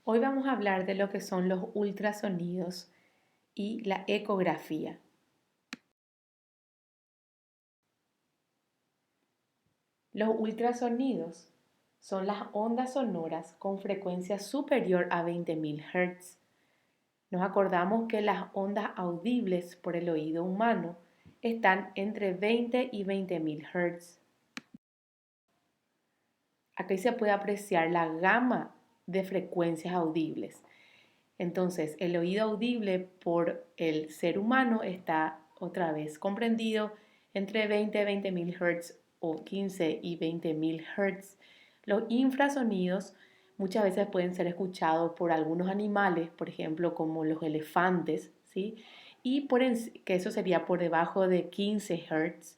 Hoy vamos a hablar de lo que son los ultrasonidos y la ecografía. Los ultrasonidos son las ondas sonoras con frecuencia superior a 20.000 Hz. Nos acordamos que las ondas audibles por el oído humano están entre 20 y 20.000 Hz. Aquí se puede apreciar la gama de frecuencias audibles. Entonces, el oído audible por el ser humano está otra vez comprendido entre 20 y 20.000 Hz o 15 y 20.000 Hz. Los infrasonidos muchas veces pueden ser escuchados por algunos animales, por ejemplo, como los elefantes, ¿sí? Y que eso sería por debajo de 15 Hz.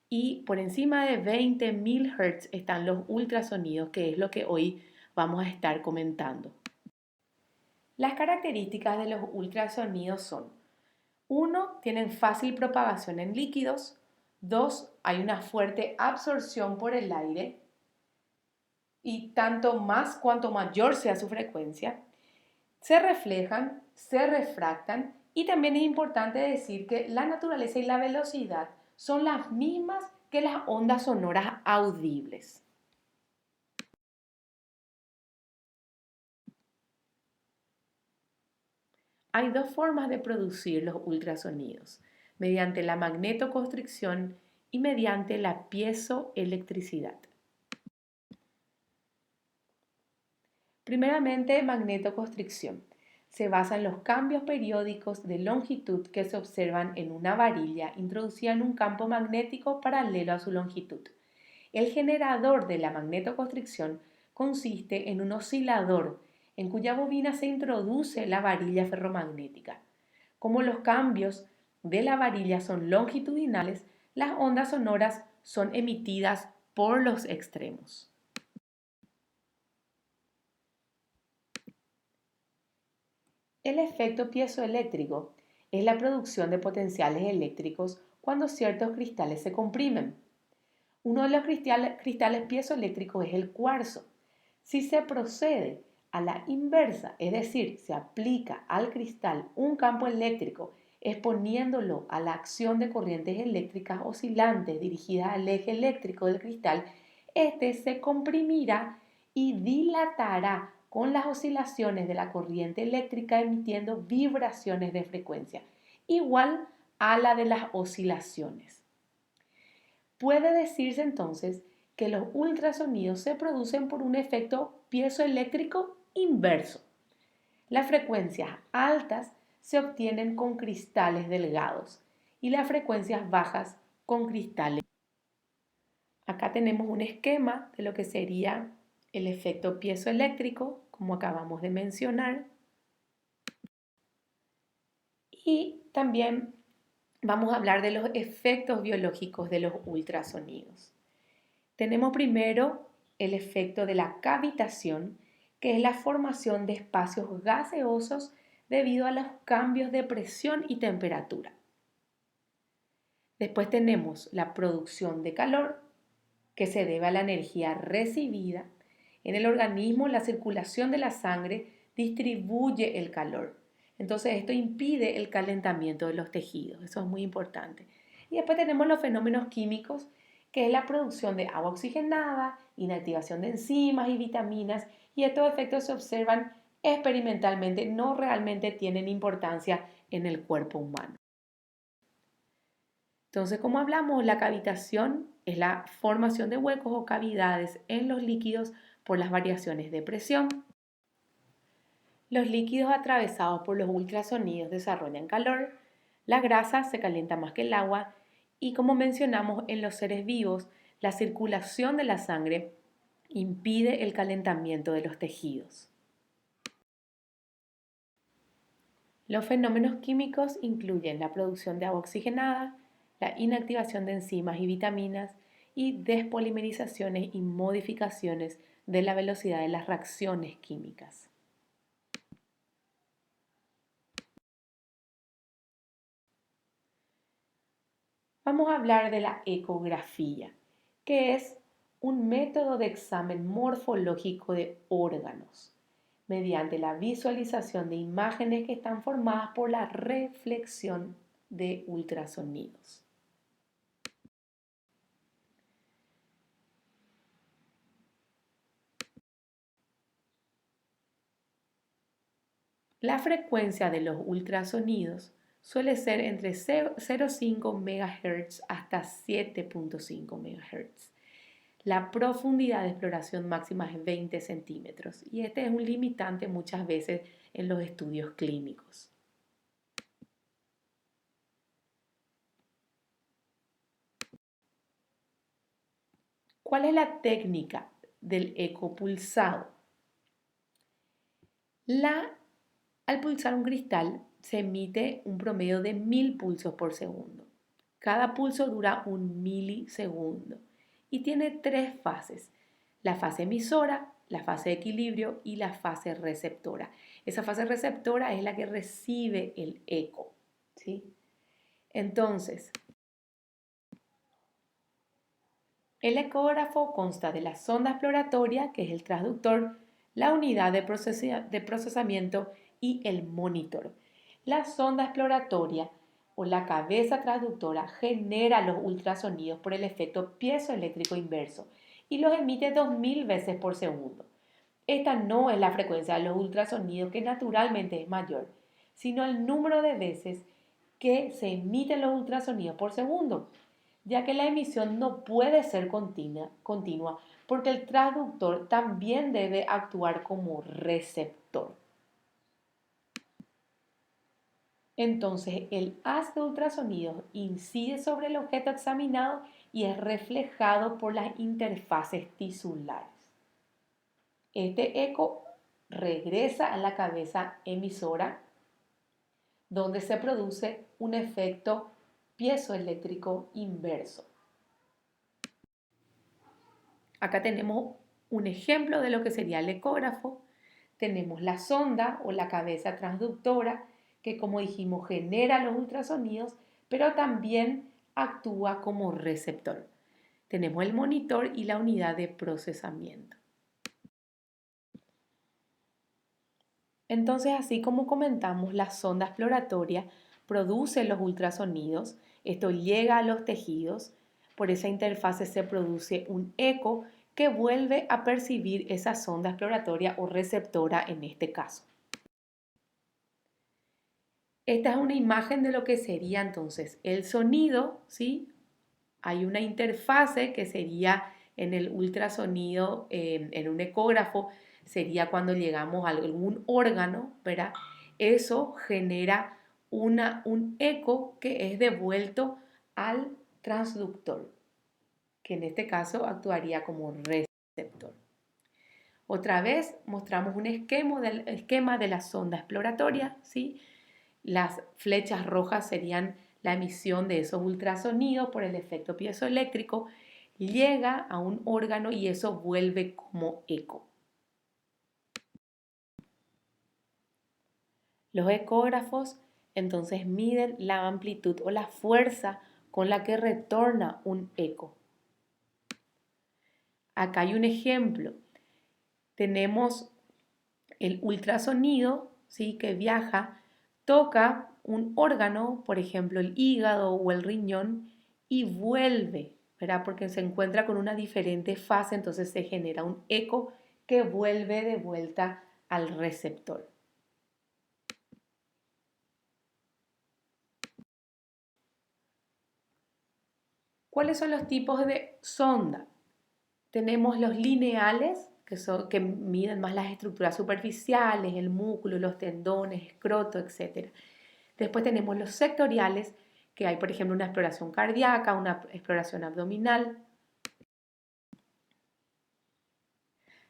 Y por encima de 20.000 Hz están los ultrasonidos, que es lo que hoy vamos a estar comentando. Las características de los ultrasonidos son: 1. Tienen fácil propagación en líquidos. 2. Hay una fuerte absorción por el aire. Y tanto más cuanto mayor sea su frecuencia, se reflejan, se refractan y también es importante decir que la naturaleza y la velocidad son las mismas que las ondas sonoras audibles. Hay dos formas de producir los ultrasonidos: mediante la magnetoconstricción y mediante la piezoelectricidad. Primeramente, magnetoconstricción. Se basa en los cambios periódicos de longitud que se observan en una varilla introducida en un campo magnético paralelo a su longitud. El generador de la magnetoconstricción consiste en un oscilador en cuya bobina se introduce la varilla ferromagnética. Como los cambios de la varilla son longitudinales, las ondas sonoras son emitidas por los extremos. El efecto piezoeléctrico es la producción de potenciales eléctricos cuando ciertos cristales se comprimen. Uno de los cristales piezoeléctricos es el cuarzo. Si se procede a la inversa, es decir, se aplica al cristal un campo eléctrico exponiéndolo a la acción de corrientes eléctricas oscilantes dirigidas al eje eléctrico del cristal, este se comprimirá y dilatará con las oscilaciones de la corriente eléctrica emitiendo vibraciones de frecuencia, igual a la de las oscilaciones. Puede decirse entonces que los ultrasonidos se producen por un efecto piezoeléctrico inverso. Las frecuencias altas se obtienen con cristales delgados y las frecuencias bajas con cristales. Acá tenemos un esquema de lo que sería el efecto piezoeléctrico, como acabamos de mencionar. Y también vamos a hablar de los efectos biológicos de los ultrasonidos. Tenemos primero el efecto de la cavitación, que es la formación de espacios gaseosos debido a los cambios de presión y temperatura. Después tenemos la producción de calor, que se debe a la energía recibida. En el organismo, la circulación de la sangre distribuye el calor. Entonces, esto impide el calentamiento de los tejidos. Eso es muy importante. Y después tenemos los fenómenos químicos, que es la producción de agua oxigenada, inactivación de enzimas y vitaminas, y estos efectos se observan experimentalmente, no realmente tienen importancia en el cuerpo humano. Entonces, como hablamos, la cavitación es la formación de huecos o cavidades en los líquidos por las variaciones de presión. Los líquidos atravesados por los ultrasonidos desarrollan calor, la grasa se calienta más que el agua y, como mencionamos, en los seres vivos, la circulación de la sangre impide el calentamiento de los tejidos. Los fenómenos químicos incluyen la producción de agua oxigenada, la inactivación de enzimas y vitaminas y despolimerizaciones y modificaciones de la velocidad de las reacciones químicas. Vamos a hablar de la ecografía, que es un método de examen morfológico de órganos. mediante la visualización de imágenes que están formadas por la reflexión de ultrasonidos. La frecuencia de los ultrasonidos suele ser entre 0,5 MHz hasta 7,5 MHz. La profundidad de exploración máxima es 20 centímetros y este es un limitante muchas veces en los estudios clínicos. ¿Cuál es la técnica del eco pulsado? Al pulsar un cristal se emite un promedio de 1000 pulsos por segundo. Cada pulso dura 1 milisegundo y tiene 3 fases: la fase emisora, la fase de equilibrio y la fase receptora. Esa fase receptora es la que recibe el eco, ¿sí? Entonces, el ecógrafo consta de la sonda exploratoria, que es el transductor, la unidad de procesamiento y el monitor. La sonda exploratoria o la cabeza transductora genera los ultrasonidos por el efecto piezoeléctrico inverso y los emite 2000 veces por segundo. Esta no es la frecuencia de los ultrasonidos, que naturalmente es mayor, sino el número de veces que se emiten los ultrasonidos por segundo, ya que la emisión no puede ser continua porque el transductor también debe actuar como receptor. Entonces, el haz de ultrasonidos incide sobre el objeto examinado y es reflejado por las interfaces tisulares. Este eco regresa a la cabeza emisora, donde se produce un efecto piezoeléctrico inverso. Acá tenemos un ejemplo de lo que sería el ecógrafo. Tenemos la sonda o la cabeza transductora, que, como dijimos, genera los ultrasonidos, pero también actúa como receptor. Tenemos el monitor y la unidad de procesamiento. Entonces, así como comentamos, la sonda exploratoria produce los ultrasonidos, esto llega a los tejidos, por esa interfase se produce un eco que vuelve a percibir esa sonda exploratoria o receptora en este caso. Esta es una imagen de lo que sería entonces el sonido, ¿sí? Hay una interfase que sería en el ultrasonido, en un ecógrafo, sería cuando llegamos a algún órgano, ¿verdad? Eso genera un eco que es devuelto al transductor, que en este caso actuaría como receptor. Otra vez mostramos un esquema de la sonda exploratoria, ¿sí? Las flechas rojas serían la emisión de esos ultrasonidos por el efecto piezoeléctrico, llega a un órgano y eso vuelve como eco. Los ecógrafos entonces miden la amplitud o la fuerza con la que retorna un eco. Acá hay un ejemplo. Tenemos el ultrasonido, ¿sí?, que viaja, toca un órgano, por ejemplo el hígado o el riñón, y vuelve, ¿verdad? Porque se encuentra con una diferente fase, entonces se genera un eco que vuelve de vuelta al receptor. ¿Cuáles son los tipos de sonda? Tenemos los lineales, que miden más las estructuras superficiales, el músculo, los tendones, escroto, etc. Después tenemos los sectoriales, que hay, por ejemplo, una exploración cardíaca, una exploración abdominal.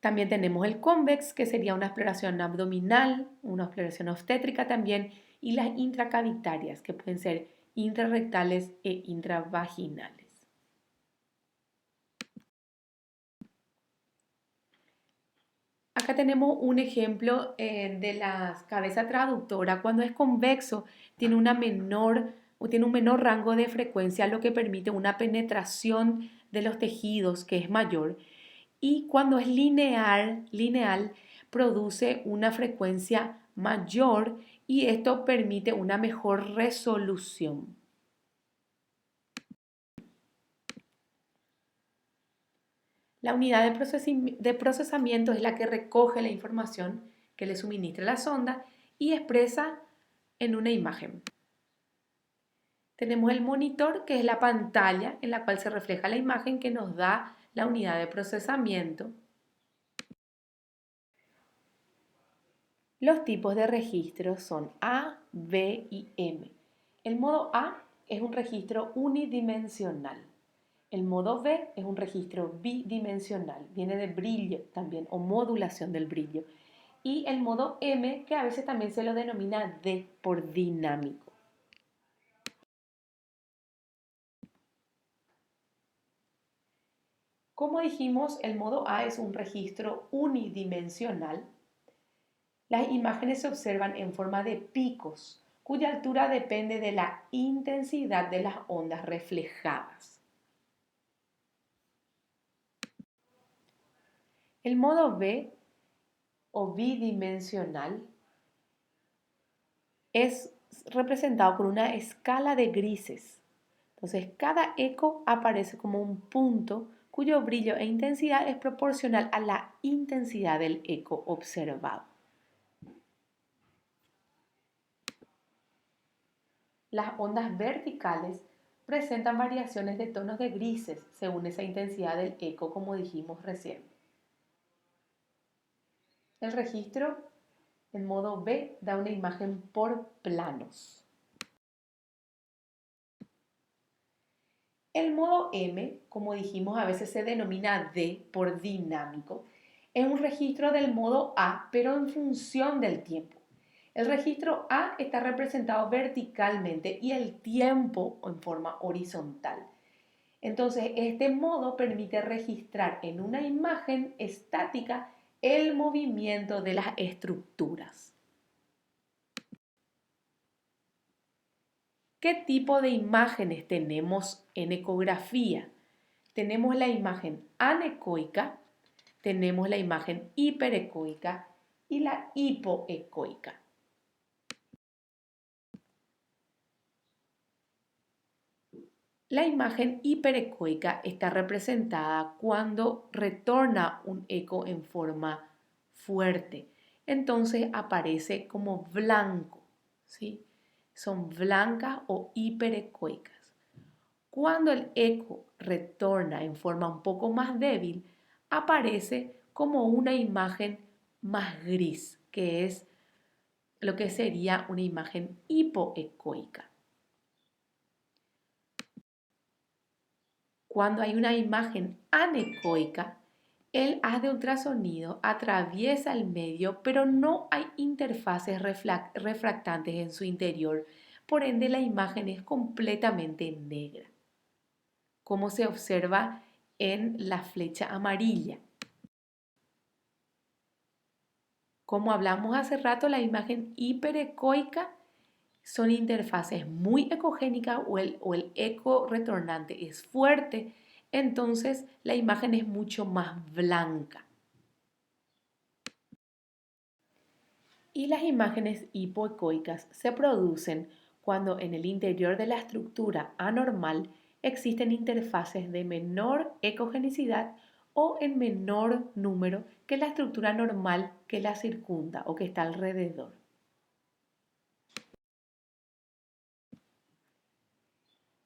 También tenemos el convex, que sería una exploración abdominal, una exploración obstétrica también, y las intracavitarias, que pueden ser intrarrectales e intravaginales. Acá tenemos un ejemplo de la cabeza transductora. Cuando es convexo, tiene un menor rango de frecuencia, lo que permite una penetración de los tejidos que es mayor. Y cuando es lineal, produce una frecuencia mayor y esto permite una mejor resolución. La unidad de procesamiento es la que recoge la información que le suministra la sonda y expresa en una imagen. Tenemos el monitor, que es la pantalla en la cual se refleja la imagen que nos da la unidad de procesamiento. Los tipos de registros son A, B y M. El modo A es un registro unidimensional. El modo B es un registro bidimensional, viene de brillo también o modulación del brillo. Y el modo M, que a veces también se lo denomina D por dinámico. Como dijimos, el modo A es un registro unidimensional. Las imágenes se observan en forma de picos, cuya altura depende de la intensidad de las ondas reflejadas. El modo B o bidimensional es representado por una escala de grises. Entonces, cada eco aparece como un punto cuyo brillo e intensidad es proporcional a la intensidad del eco observado. Las ondas verticales presentan variaciones de tonos de grises según esa intensidad del eco, como dijimos recién. El registro en modo B da una imagen por planos. El modo M, como dijimos, a veces se denomina D por dinámico, es un registro del modo A, pero en función del tiempo. El registro A está representado verticalmente y el tiempo en forma horizontal. Entonces, este modo permite registrar en una imagen estática el movimiento de las estructuras. ¿Qué tipo de imágenes tenemos en ecografía? Tenemos la imagen anecoica, tenemos la imagen hiperecoica y la hipoecoica. La imagen hiperecoica está representada cuando retorna un eco en forma fuerte. Entonces aparece como blanco, ¿sí? Son blancas o hiperecoicas. Cuando el eco retorna en forma un poco más débil, aparece como una imagen más gris, que es lo que sería una imagen hipoecoica. Cuando hay una imagen anecoica, el haz de ultrasonido atraviesa el medio, pero no hay interfaces refractantes en su interior, por ende la imagen es completamente negra, como se observa en la flecha amarilla. Como hablamos hace rato, la imagen hiperecoica son interfaces muy ecogénicas o el eco retornante es fuerte, entonces la imagen es mucho más blanca. Y las imágenes hipoecoicas se producen cuando en el interior de la estructura anormal existen interfaces de menor ecogenicidad o en menor número que la estructura normal que la circunda o que está alrededor.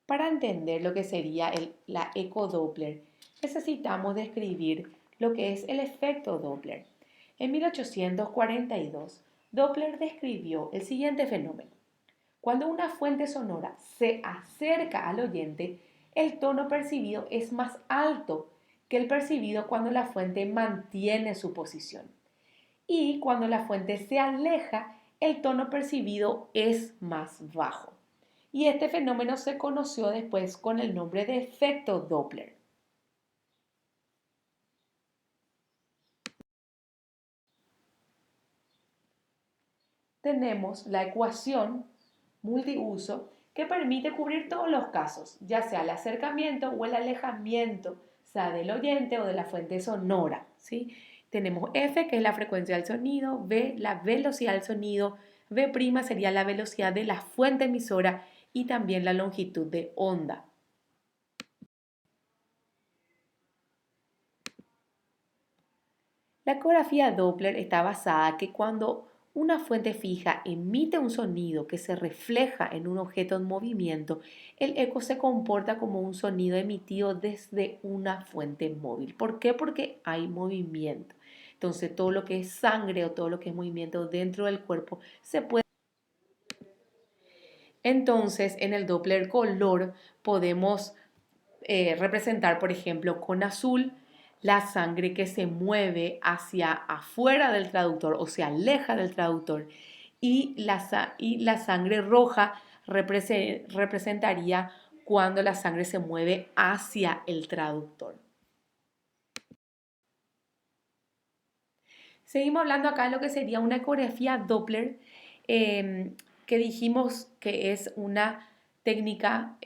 Para entender lo que sería la ecodoppler, necesitamos describir lo que es el efecto Doppler. En 1842, Doppler describió el siguiente fenómeno. Cuando una fuente sonora se acerca al oyente, el tono percibido es más alto que el percibido cuando la fuente mantiene su posición. Y cuando la fuente se aleja, el tono percibido es más bajo. Y este fenómeno se conoció después con el nombre de efecto Doppler. Tenemos la ecuación multiuso que permite cubrir todos los casos, ya sea el acercamiento o el alejamiento, sea del oyente o de la fuente sonora, ¿sí? Tenemos F, que es la frecuencia del sonido, V, la velocidad del sonido, V' sería la velocidad de la fuente emisora y también la longitud de onda. La ecografía Doppler está basada en que cuando una fuente fija emite un sonido que se refleja en un objeto en movimiento, el eco se comporta como un sonido emitido desde una fuente móvil. ¿Por qué? Porque hay movimiento. Entonces todo lo que es sangre o todo lo que es movimiento dentro del cuerpo se puede. Entonces en el Doppler color podemos representar, por ejemplo, con azul la sangre que se mueve hacia afuera del traductor o se aleja del traductor, y la sangre roja representaría cuando la sangre se mueve hacia el traductor. Seguimos hablando acá de lo que sería una ecografía Doppler, que dijimos que es una técnica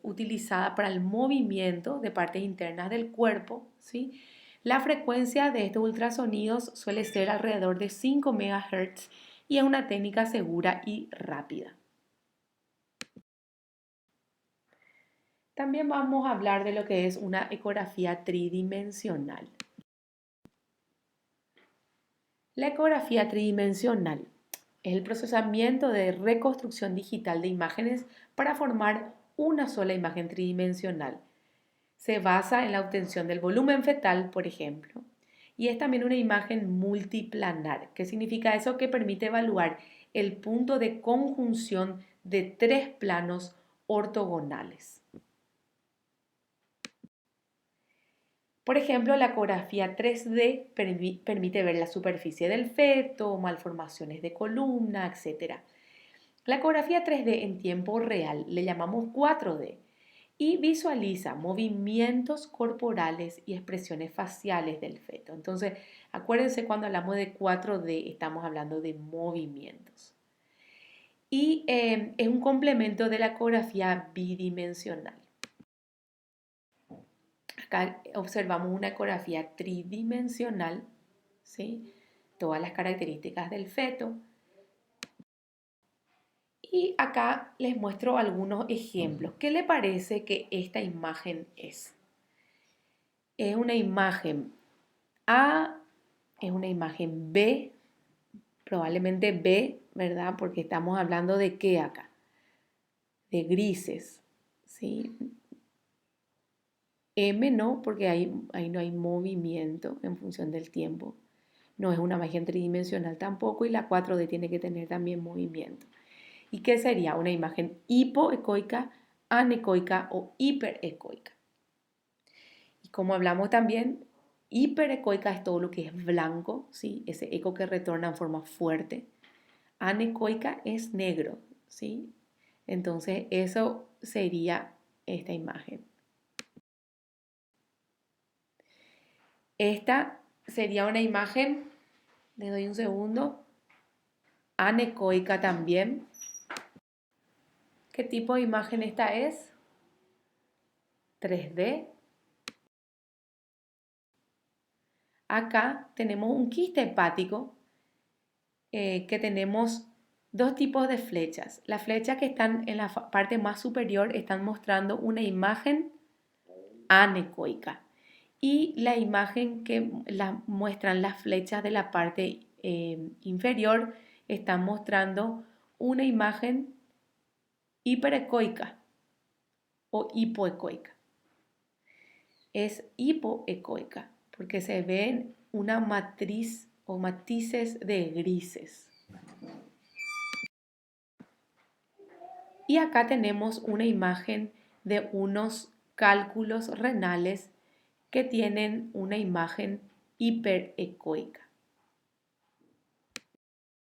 utilizada para el movimiento de partes internas del cuerpo, ¿sí? La frecuencia de estos ultrasonidos suele ser alrededor de 5 MHz y es una técnica segura y rápida. También vamos a hablar de lo que es una ecografía tridimensional. La ecografía tridimensional es el procesamiento de reconstrucción digital de imágenes para formar una sola imagen tridimensional. Se basa en la obtención del volumen fetal, por ejemplo, y es también una imagen multiplanar. ¿Qué significa eso? Que permite evaluar el punto de conjunción de 3 planos ortogonales. Por ejemplo, la ecografía 3D permite ver la superficie del feto, malformaciones de columna, etc. La ecografía 3D en tiempo real le llamamos 4D y visualiza movimientos corporales y expresiones faciales del feto. Entonces, acuérdense, cuando hablamos de 4D estamos hablando de movimientos. Y es un complemento de la ecografía bidimensional. Acá observamos una ecografía tridimensional, ¿sí? Todas las características del feto. Y acá les muestro algunos ejemplos. ¿Qué le parece que esta imagen es? Es una imagen A, es una imagen B, probablemente B, ¿verdad? Porque estamos hablando de qué acá, de grises, ¿sí? M no, porque ahí no hay movimiento en función del tiempo. No es una imagen tridimensional tampoco, y la 4D tiene que tener también movimiento. ¿Y qué sería? Una imagen hipoecoica, anecoica o hiperecoica. Y como hablamos también, hiperecoica es todo lo que es blanco, ¿sí? Ese eco que retorna en forma fuerte. Anecoica es negro, ¿sí? Entonces eso sería esta imagen. Esta sería una imagen, le doy un segundo, anecoica también. ¿Qué tipo de imagen esta es? 3D. Acá tenemos un quiste hepático, que tenemos dos tipos de flechas. Las flechas que están en la parte más superior están mostrando una imagen anecoica, y la imagen que muestran las flechas de la parte inferior están mostrando una imagen hiperecoica o hipoecoica. Es hipoecoica porque se ven una matriz o matices de grises. Y acá tenemos una imagen de unos cálculos renales que tienen una imagen hiperecoica.